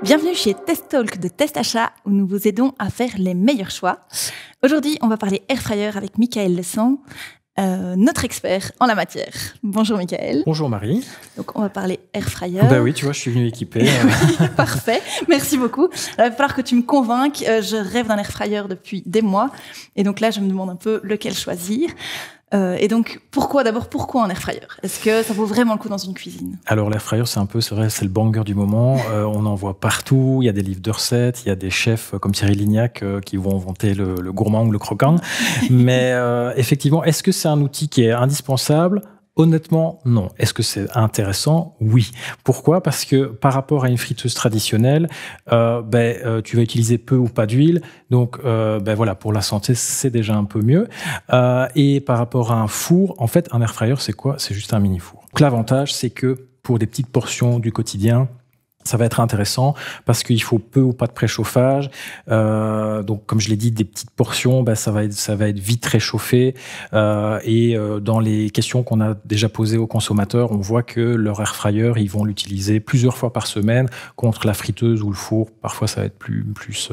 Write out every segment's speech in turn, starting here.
Bienvenue chez Test Talk de Test Achat où nous vous aidons à faire les meilleurs choix. Aujourd'hui, on va parler Air Fryer avec Michael Lescent, notre expert en la matière. Bonjour Michael. Bonjour Marie. Donc on va parler Air Fryer. Bah oui, tu vois, je suis venu équipé. Parfait, merci beaucoup. Il va falloir que tu me convainques. Je rêve d'un Air Fryer depuis des mois. Et donc là, je me demande un peu lequel choisir. Et donc, pourquoi un air fryer? Est-ce que ça vaut vraiment le coup dans une cuisine? Alors, l'air fryer, c'est vrai, c'est le banger du moment. On en voit partout. Il y a des livres de recettes. Il y a des chefs comme Cyril Lignac qui vont inventer le gourmand ou le croquant. Mais effectivement, est-ce que c'est un outil qui est indispensable? Honnêtement, non. Est-ce que c'est intéressant? Oui. Pourquoi? Parce que par rapport à une friteuse traditionnelle, tu vas utiliser peu ou pas d'huile. Donc, voilà, pour la santé, c'est déjà un peu mieux. Et par rapport à un four, en fait, un air fryer, c'est quoi? C'est juste un mini four. Donc, l'avantage, c'est que pour des petites portions du quotidien, ça va être intéressant parce qu'il faut peu ou pas de préchauffage. Donc, comme je l'ai dit, des petites portions, ça va être vite réchauffé. Et dans les questions qu'on a déjà posées aux consommateurs, on voit que leur air fryer, ils vont l'utiliser plusieurs fois par semaine contre la friteuse ou le four. Parfois, ça va être plus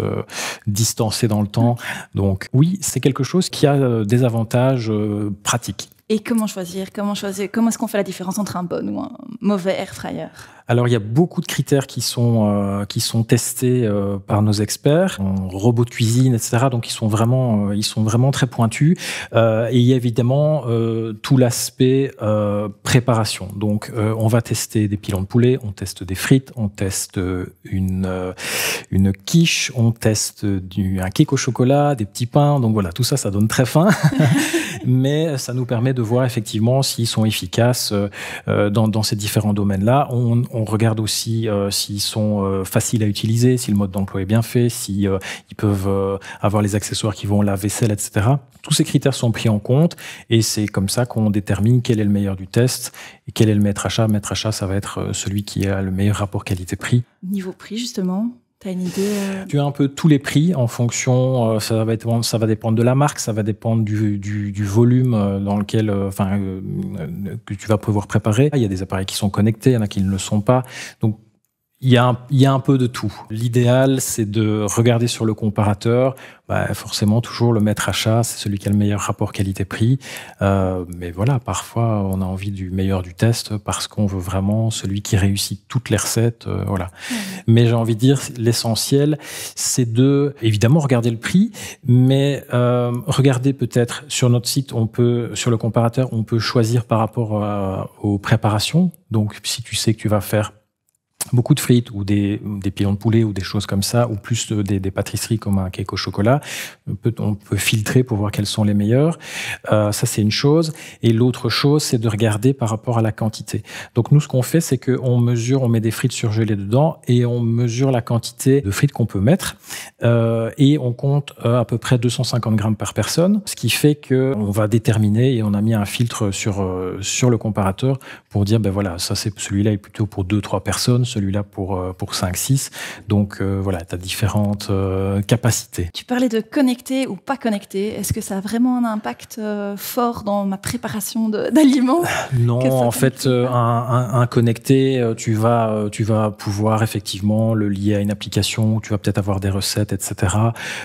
distancé dans le temps. Donc, oui, c'est quelque chose qui a des avantages pratiques. Et comment choisir? Comment est-ce qu'on fait la différence entre un bon ou un mauvais air fryer? Alors, il y a beaucoup de critères qui sont testés par nos experts, en robots de cuisine, etc. Donc, ils sont vraiment très pointus. Et il y a évidemment tout l'aspect préparation. Donc, on va tester des pilons de poulet, on teste des frites, on teste une quiche, on teste un cake au chocolat, des petits pains. Donc voilà, tout ça, ça donne très faim. Mais ça nous permet de voir effectivement s'ils sont efficaces dans ces différents domaines-là. On regarde aussi s'ils sont faciles à utiliser, si le mode d'emploi est bien fait, si ils peuvent avoir les accessoires qui vont la vaisselle, etc. Tous ces critères sont pris en compte et c'est comme ça qu'on détermine quel est le meilleur du test et quel est le maître achat. Maître achat, ça va être celui qui a le meilleur rapport qualité-prix. Niveau prix, justement, tu as une idée Tu as un peu tous les prix en fonction, ça va dépendre de la marque, ça va dépendre du volume dans lequel, que tu vas pouvoir préparer. Il y a des appareils qui sont connectés, il y en a qui ne le sont pas. Donc, il y a un peu de tout. L'idéal, c'est de regarder sur le comparateur. Forcément, toujours le maître achat, c'est celui qui a le meilleur rapport qualité-prix. Mais voilà, parfois, on a envie du meilleur du test parce qu'on veut vraiment celui qui réussit toutes les recettes. Voilà. Mais j'ai envie de dire, l'essentiel, c'est de, évidemment, regarder le prix, mais regarder peut-être sur notre site, sur le comparateur, on peut choisir par rapport aux préparations. Donc, si tu sais que tu vas faire beaucoup de frites ou des pilons de poulet ou des choses comme ça, ou plus des pâtisseries comme un cake au chocolat, on peut filtrer pour voir quels sont les meilleurs. Ça, c'est une chose. Et l'autre chose, c'est de regarder par rapport à la quantité. Donc, nous, ce qu'on fait, c'est qu'on met des frites surgelées dedans et on mesure la quantité de frites qu'on peut mettre. Et on compte à peu près 250 grammes par personne, ce qui fait qu'on va déterminer et on a mis un filtre sur le comparateur pour dire, voilà, celui-là est plutôt pour 2-3 personnes, celui-là pour 5-6. Donc, voilà, tu as différentes capacités. Tu parlais de connecté ou pas connecté. Est-ce que ça a vraiment un impact fort dans ma préparation d'aliments? Non, en fait, un connecté, tu vas pouvoir effectivement le lier à une application, tu vas peut-être avoir des recettes, etc.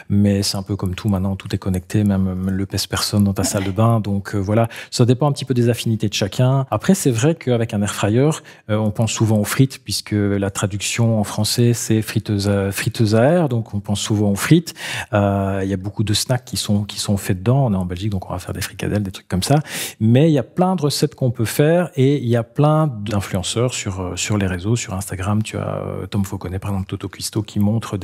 Mais c'est un peu comme tout maintenant, tout est connecté, même le pèse-personne dans ta salle de bain. Donc, voilà, ça dépend un petit peu des affinités de chacun. Après, c'est vrai qu'avec un air fryer, on pense souvent aux frites, puisque la traduction en français, c'est friteuse à air, donc on pense souvent aux frites. Il y a beaucoup de snacks qui sont faits dedans. On est en Belgique, donc on va faire des fricadelles, des trucs comme ça. Mais il y a plein de recettes qu'on peut faire et il y a plein d'influenceurs sur les réseaux, sur Instagram. Tu as Tom Fauconnet, par exemple, Toto Cuisto, qui montre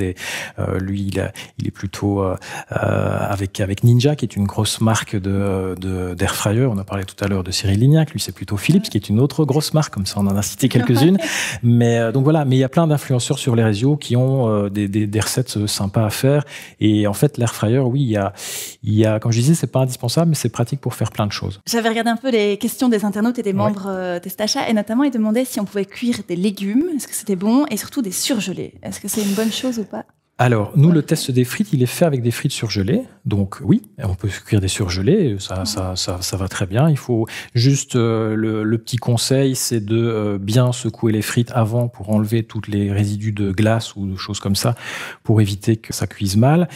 lui, il est plutôt avec Ninja, qui est une grosse marque d'air fryer. On a parlé tout à l'heure de Cyril Lignac. Lui, c'est plutôt Philips, qui est une autre grosse marque. Comme ça, on en a cité quelques-unes. Mais donc voilà, mais il y a plein d'influenceurs sur les réseaux qui ont des recettes sympas à faire. Et en fait, l'air fryer, oui, il y a, comme je disais, c'est pas indispensable, mais c'est pratique pour faire plein de choses. J'avais regardé un peu les questions des internautes et des membres Test Achat, et notamment ils demandaient si on pouvait cuire des légumes, est-ce que c'était bon, et surtout des surgelés. Est-ce que c'est une bonne chose ou pas? Alors, nous, le test des frites, il est fait avec des frites surgelées. Donc, oui, on peut cuire des surgelés, ça va très bien. Il faut juste, le petit conseil, c'est de bien secouer les frites avant pour enlever tous les résidus de glace ou de choses comme ça, pour éviter que ça cuise mal.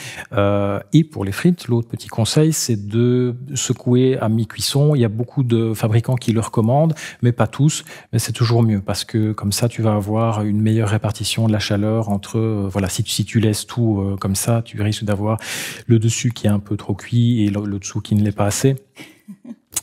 Et pour les frites, l'autre petit conseil, c'est de secouer à mi-cuisson. Il y a beaucoup de fabricants qui le recommandent, mais pas tous. Mais c'est toujours mieux parce que comme ça, tu vas avoir une meilleure répartition de la chaleur entre, si tu laisses tout comme ça, tu risques d'avoir le dessus qui est un peu trop cuit et le dessous qui ne l'est pas assez.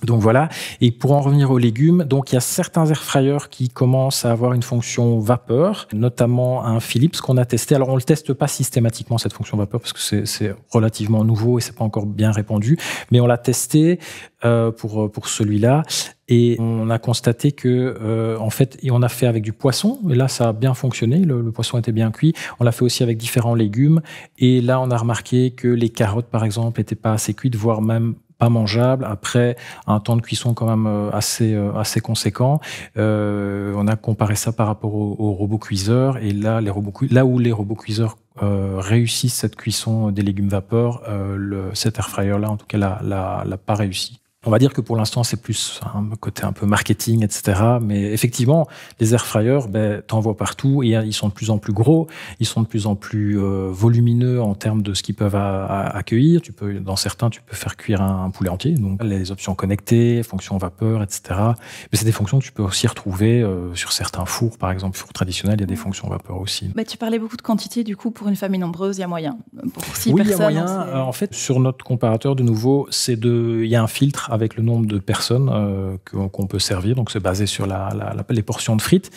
Donc voilà. Et pour en revenir aux légumes, donc il y a certains airfryers qui commencent à avoir une fonction vapeur, notamment un Philips qu'on a testé. Alors on le teste pas systématiquement cette fonction vapeur parce que c'est relativement nouveau et c'est pas encore bien répandu, mais on l'a testé pour celui-là. Et on a constaté que, en fait, et on a fait avec du poisson. Et là, ça a bien fonctionné. Le poisson était bien cuit. On l'a fait aussi avec différents légumes. Et là, on a remarqué que les carottes, par exemple, n'étaient pas assez cuites, voire même pas mangeables après un temps de cuisson quand même assez conséquent. On a comparé ça par rapport aux robots cuiseurs. Et là, là où les robots cuiseurs réussissent cette cuisson des légumes vapeur, cet airfryer-là, en tout cas, l'a pas réussi. On va dire que pour l'instant, c'est plus un côté un peu marketing, etc. Mais effectivement, les airfryers, t'en vois partout et ils sont de plus en plus gros, ils sont de plus en plus volumineux en termes de ce qu'ils peuvent accueillir. Dans certains, tu peux faire cuire un poulet entier. Donc, les options connectées, fonctions vapeur, etc. Mais c'est des fonctions que tu peux aussi retrouver sur certains fours. Par exemple, four traditionnel, il y a des fonctions vapeur aussi. Tu parlais beaucoup de quantité, du coup, pour une famille nombreuse, il y a moyen. Pour 6 oui, personnes. Il y a moyen. En fait, sur notre comparateur, de nouveau, il y a un filtre avec le nombre de personnes qu'on peut servir. Donc, c'est basé sur les portions de frites,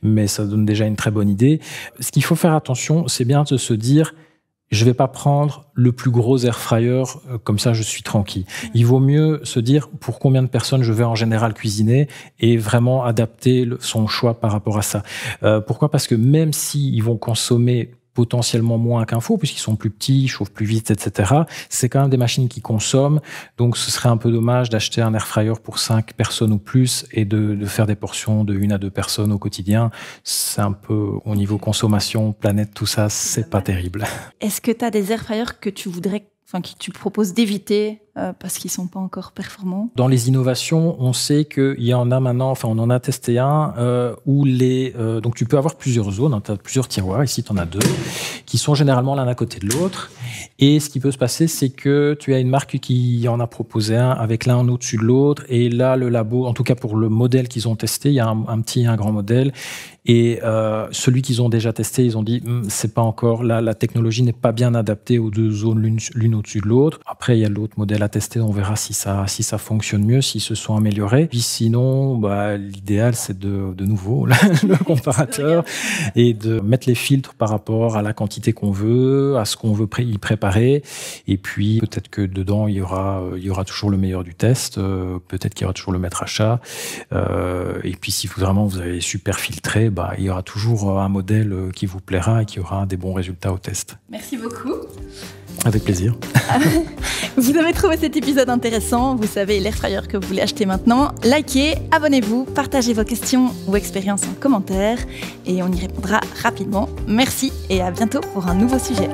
mais ça donne déjà une très bonne idée. Ce qu'il faut faire attention, c'est bien de se dire, je vais pas prendre le plus gros airfryer, comme ça je suis tranquille. Il vaut mieux se dire pour combien de personnes je vais en général cuisiner et vraiment adapter son choix par rapport à ça. Pourquoi ? Parce que même s'ils vont consommer potentiellement moins qu'un four, puisqu'ils sont plus petits, ils chauffent plus vite, etc. C'est quand même des machines qui consomment, donc ce serait un peu dommage d'acheter un airfryer pour 5 personnes ou plus et de faire des portions de 1 à 2 personnes au quotidien. C'est un peu, au niveau consommation, planète, tout ça, c'est pas terrible. Est-ce que tu as des airfryers que tu tu proposes d'éviter parce qu'ils sont pas encore performants? Dans les innovations, on sait qu'il y en a maintenant, on en a testé un où donc tu peux avoir plusieurs zones, tu as plusieurs tiroirs, ici tu en as 2, qui sont généralement l'un à côté de l'autre. Et ce qui peut se passer, c'est que tu as une marque qui en a proposé un avec l'un au-dessus de l'autre. Et là, le labo, en tout cas pour le modèle qu'ils ont testé, il y a un petit et un grand modèle. Et celui qu'ils ont déjà testé, ils ont dit c'est pas encore, la technologie n'est pas bien adaptée aux 2 zones l'une au-dessus de l'autre. Après, il y a l'autre modèle à tester, on verra si ça fonctionne mieux, s'ils se sont améliorés. Puis sinon, l'idéal, c'est de nouveau le comparateur et de mettre les filtres par rapport à la quantité qu'on veut, à ce qu'on veut y préparer. Et puis, peut-être que dedans, il y aura toujours le meilleur du test, peut-être qu'il y aura toujours le maître à chat. Et puis, si vraiment vous avez super filtré, il y aura toujours un modèle qui vous plaira et qui aura des bons résultats au test. Merci beaucoup. Avec plaisir. Vous avez trouvé cet épisode intéressant, vous savez l'airfryer que vous voulez acheter maintenant. Likez, abonnez-vous, partagez vos questions ou expériences en commentaire et on y répondra rapidement. Merci et à bientôt pour un nouveau sujet.